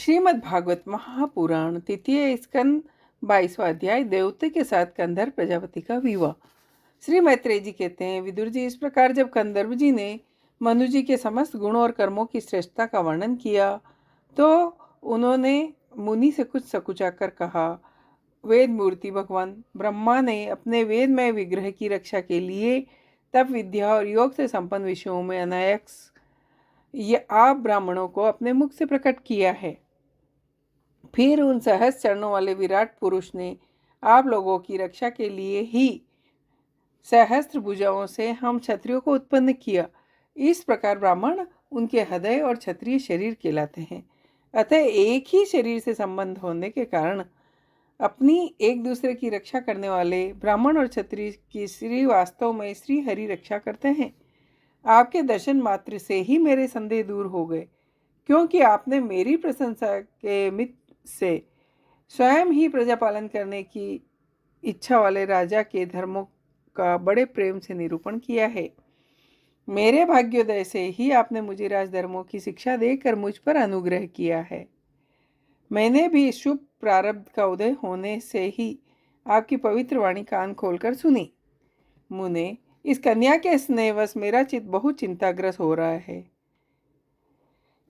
श्रीमद् भागवत महापुराण तृतीय स्कंद 22वां अध्याय देवते के साथ कंधर्व प्रजापति का विवाह। श्री मैत्रेय जी कहते हैं, विदुर जी, इस प्रकार जब कंधर्व जी ने मनु जी के समस्त गुणों और कर्मों की श्रेष्ठता का वर्णन किया तो उन्होंने मुनि से कुछ सकुचाकर कहा, वेद मूर्ति भगवान ब्रह्मा ने अपने वेदमय विग्रह की रक्षा के लिए तप विद्या और योग से संपन्न विषयों में अनायास ये आप ब्राह्मणों को अपने मुख से प्रकट किया है। फिर उन सहस्त्र चरणों वाले विराट पुरुष ने आप लोगों की रक्षा के लिए ही सहस्त्र भुजाओं से हम क्षत्रियों को उत्पन्न किया। इस प्रकार ब्राह्मण उनके हृदय और क्षत्रिय शरीर कहलाते हैं। अतः एक ही शरीर से संबंध होने के कारण अपनी एक दूसरे की रक्षा करने वाले ब्राह्मण और क्षत्रिय की श्री वास्तव में श्री हरि रक्षा करते हैं। आपके दर्शन मात्र से ही मेरे संदेह दूर हो गए, क्योंकि आपने मेरी प्रशंसा के मित्र से स्वयं ही प्रजा पालन करने की इच्छा वाले राजा के धर्मों का बड़े प्रेम से निरूपण किया है। मेरे भाग्योदय से ही आपने मुझे राजधर्मों की शिक्षा देकर मुझ पर अनुग्रह किया है। मैंने भी शुभ प्रारब्ध का उदय होने से ही आपकी पवित्र वाणी कान खोलकर सुनी। मुने, इस कन्या के स्नेहवश मेरा चित्त बहुत चिंताग्रस्त हो रहा है।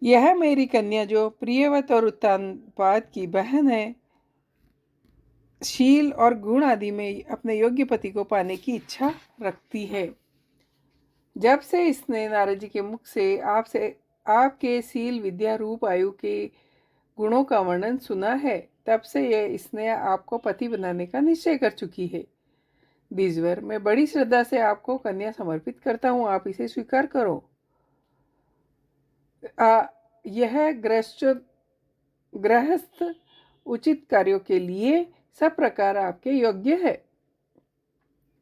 यह मेरी कन्या जो प्रियवत और उत्तानपाद की बहन है, शील और गुण आदि में अपने योग्य पति को पाने की इच्छा रखती है। जब से इसने नारद जी के मुख से आपके शील विद्या रूप आयु के गुणों का वर्णन सुना है, तब से यह इसने आपको पति बनाने का निश्चय कर चुकी है। द्विजवर, मैं बड़ी श्रद्धा से आपको कन्या समर्पित करता हूँ, आप इसे स्वीकार करो। यह गृहस्थ उचित कार्यों के लिए सब प्रकार आपके योग्य है।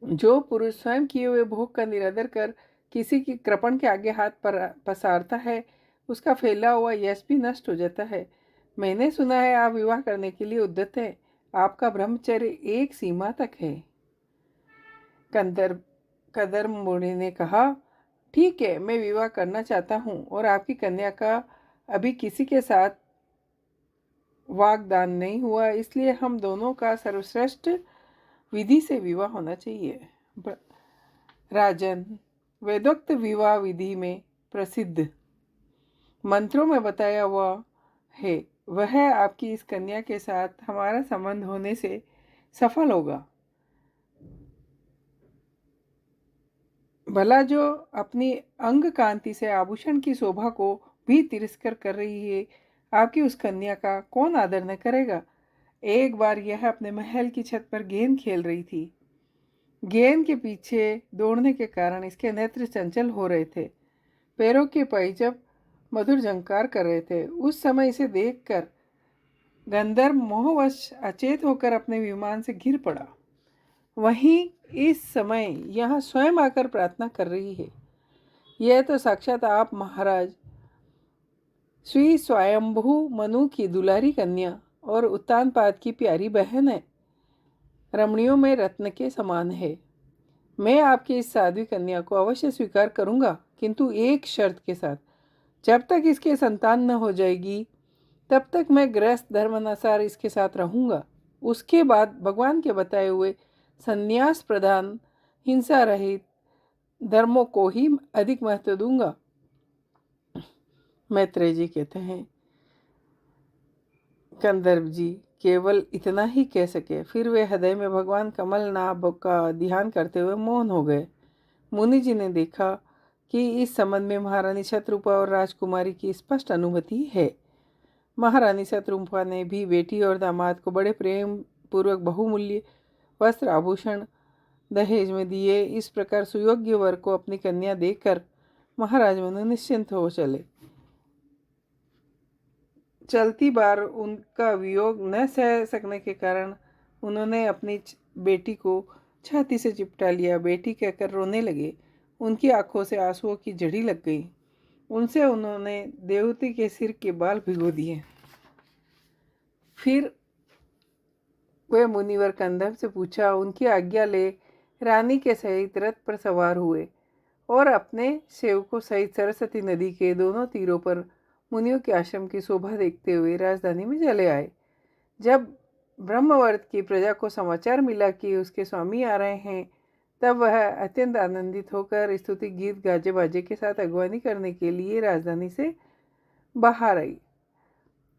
जो पुरुष स्वयं किए हुए भोग का निरादर कर किसी की कृपण के आगे हाथ पर पसारता है, उसका फैला हुआ यश भी नष्ट हो जाता है। मैंने सुना है आप विवाह करने के लिए उद्यत है। आपका ब्रह्मचर्य एक सीमा तक है। कंधर्व मुनि ने कहा, ठीक है, मैं विवाह करना चाहता हूँ और आपकी कन्या का अभी किसी के साथ वागदान नहीं हुआ, इसलिए हम दोनों का सर्वश्रेष्ठ विधि से विवाह होना चाहिए। राजन, वेदोक्त विवाह विधि में प्रसिद्ध मंत्रों में बताया हुआ है, वह आपकी इस कन्या के साथ हमारा संबंध होने से सफल होगा। भला जो अपनी अंग कांति से आभूषण की शोभा को भी तिरस्कार कर रही है, आपकी उस कन्या का कौन आदर न करेगा। एक बार यह अपने महल की छत पर गेंद खेल रही थी। गेंद के पीछे दौड़ने के कारण इसके नेत्र चंचल हो रहे थे। पैरों के पैजब मधुर झंकार कर रहे थे। उस समय इसे देखकर गंधर्व मोहवश अचेत होकर अपने विमान से गिर पड़ा। वहीं इस समय यहाँ स्वयं आकर प्रार्थना कर रही है। यह तो साक्षात आप महाराज श्री स्वयंभू मनु की दुलारी कन्या और उत्तानपाद की प्यारी बहन है। रमणियों में रत्न के समान है। मैं आपकी इस साध्वी कन्या को अवश्य स्वीकार करूंगा, किंतु एक शर्त के साथ। जब तक इसके संतान न हो जाएगी तब तक मैं गृहस्थ धर्मानुसार इसके साथ रहूंगा। उसके बाद भगवान के बताए हुए संन्यास प्रधान हिंसा रहित धर्मों को ही अधिक महत्व दूंगा। मैत्रेय जी कहते हैं, कंधर्व जी केवल इतना ही कह सके, फिर वे हृदय में भगवान कमलनाभ का ध्यान करते हुए मौन हो गए। मुनि जी ने देखा कि इस संबंध में महारानी शत्रुपा और राजकुमारी की स्पष्ट अनुभूति है। महारानी शत्रुपा ने भी बेटी और दामाद को बड़े प्रेम पूर्वक बहुमूल्य वस्त्र आभूषण दहेज में दिए। इस प्रकार सुयोग्य वर को अपनी कन्या देकर महाराज मनु निश्चिंत हो चले। चलती बार उनका वियोग न सह सकने के कारण उन्होंने अपनी बेटी को छाती से चिपटा लिया। बेटी कहकर रोने लगे। उनकी आंखों से आंसुओं की झड़ी लग गई। उनसे उन्होंने देवती के सिर के बाल भिगो दिए। फिर वे मुनिवर कंधर्व से पूछा, उनकी आज्ञा ले रानी के सहित रथ पर सवार हुए और अपने सेवकों सहित सरस्वती नदी के दोनों तीरों पर मुनियों के आश्रम की शोभा देखते हुए राजधानी में चले आए। जब ब्रह्मवर्त की प्रजा को समाचार मिला कि उसके स्वामी आ रहे हैं, तब वह अत्यंत आनंदित होकर स्तुति गीत गाजे बाजे के साथ अगवानी करने के लिए राजधानी से बाहर आई।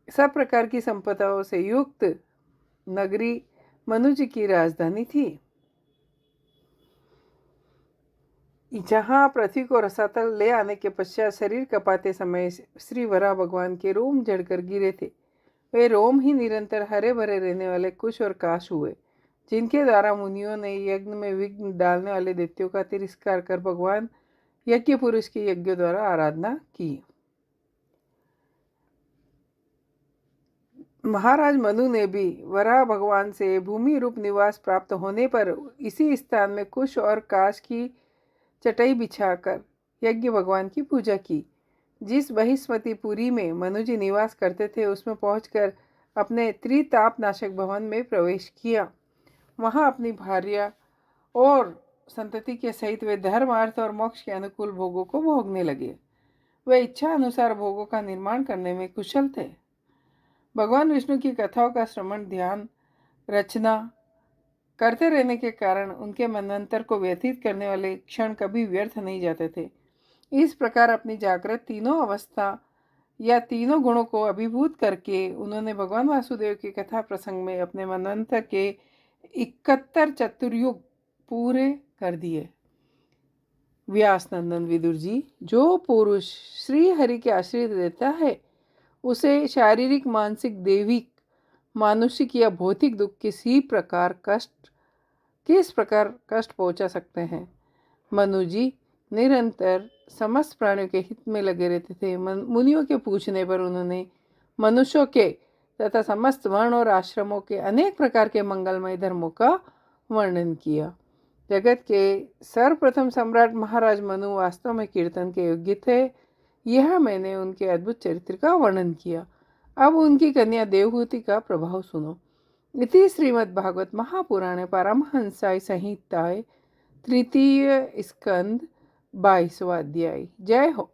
सब प्रकार की संपदाओं से युक्त नगरी मनुजी की राजधानी थी। जहाँ पृथ्वी को रसातल ले आने के पश्चात शरीर कपाते समय श्री वराह भगवान के रोम जड़कर गिरे थे, वे रोम ही निरंतर हरे भरे रहने वाले कुश और काश हुए, जिनके द्वारा मुनियों ने यज्ञ में विघ्न डालने वाले दैत्यों का तिरस्कार कर भगवान यज्ञ पुरुष के यज्ञ द्वारा आराधना की। महाराज मनु ने भी वराह भगवान से भूमि रूप निवास प्राप्त होने पर इसी स्थान में कुश और काश की चटाई बिछाकर यज्ञ भगवान की पूजा की। जिस बहिस्मतिपुरी में मनुजी निवास करते थे, उसमें पहुंचकर अपने त्रिताप नाशक भवन में प्रवेश किया। वहां अपनी भार्या और संतति के सहित वे धर्म, अर्थ और मोक्ष के अनुकूल भोगों को भोगने लगे। वे इच्छा अनुसार भोगों का निर्माण करने में कुशल थे। भगवान विष्णु की कथाओं का श्रवण, ध्यान, रचना करते रहने के कारण उनके मनंतर को व्यतीत करने वाले क्षण कभी व्यर्थ नहीं जाते थे। इस प्रकार अपनी जागृत तीनों अवस्था या तीनों गुणों को अभिभूत करके उन्होंने भगवान वासुदेव की कथा प्रसंग में अपने मनंतर के 71 चतुर्युग पूरे कर दिए। व्यास नंदन विदुर जी, जो पुरुष श्री हरि के आश्रित रहता है, उसे शारीरिक, मानसिक, दैविक, मानुषिक या भौतिक दुख किस प्रकार कष्ट पहुंचा सकते हैं। मनु जी निरंतर समस्त प्राणियों के हित में लगे रहते थे। मुनियों के पूछने पर उन्होंने मनुष्यों के तथा समस्त वर्ण और आश्रमों के अनेक प्रकार के मंगलमय धर्मों का वर्णन किया। जगत के सर्वप्रथम सम्राट महाराज मनु वास्तव में कीर्तन के योग्य थे। यह मैंने उनके अद्भुत चरित्र का वर्णन किया। अब उनकी कन्या देवहूति का प्रभाव सुनो। इति श्रीमद्भागवत महापुराणे पारमहंसाय संहिताय तृतीय स्कंद 22वां अध्याय। जय हो।